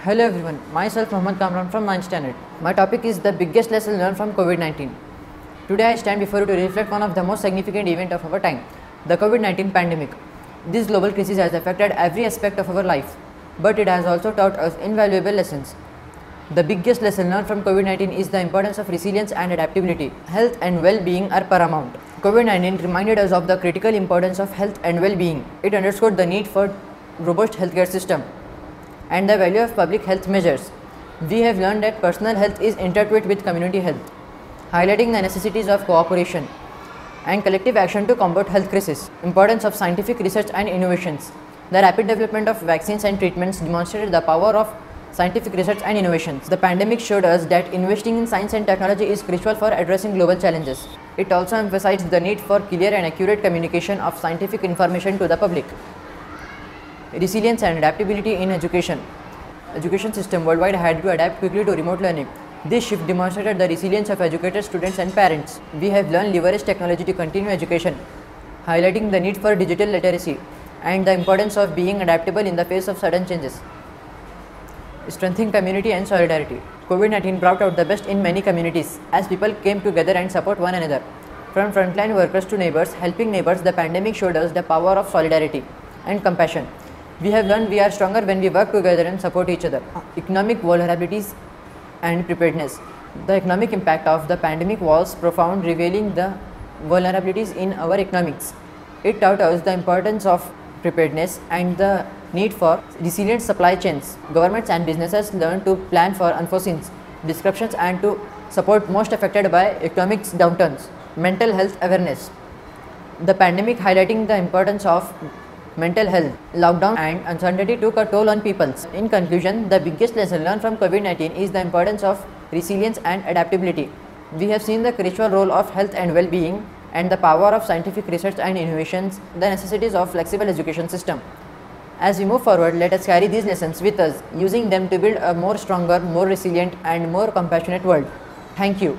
Hello everyone, myself Mohammad Kamran from 9th standard. My topic is the biggest lesson learned from COVID-19. Today I stand before you to reflect one of the most significant events of our time, the COVID-19 pandemic. This global crisis has affected every aspect of our life, but it has also taught us invaluable lessons. The biggest lesson learned from COVID-19 is the importance of resilience and adaptability. Health and well-being are paramount. COVID-19 reminded us of the critical importance of health and well-being. It underscored the need for robust healthcare system and the value of public health measures. We have learned that personal health is intertwined with community health, highlighting the necessities of cooperation and collective action to combat health crisis. Importance of scientific research and innovations. The rapid development of vaccines and treatments demonstrated the power of scientific research and innovations. The pandemic showed us that investing in science and technology is crucial for addressing global challenges. It also emphasized the need for clear and accurate communication of scientific information to the public. Resilience and adaptability in education. Education system worldwide had to adapt quickly to remote learning. This shift demonstrated the resilience of educators, students and parents. We have learned leverage technology to continue education, highlighting the need for digital literacy and the importance of being adaptable in the face of sudden changes. Strengthening community and solidarity. COVID-19 brought out the best in many communities as people came together and support one another. From frontline workers to neighbors, helping neighbors, the pandemic showed us the power of solidarity and compassion. We have learned we are stronger when we work together and support each other. Economic vulnerabilities and preparedness. The economic impact of the pandemic was profound, revealing the vulnerabilities in our economics. It taught us the importance of preparedness and the need for resilient supply chains. Governments and businesses learned to plan for unforeseen disruptions and to support most affected by economic downturns. Mental health awareness. The pandemic highlighting the importance of mental health, lockdown and uncertainty took a toll on people. In conclusion, the biggest lesson learned from COVID-19 is the importance of resilience and adaptability. We have seen the crucial role of health and well-being and the power of scientific research and innovations, the necessities of flexible education system. As we move forward, let us carry these lessons with us, using them to build a more stronger, more resilient and more compassionate world. Thank you.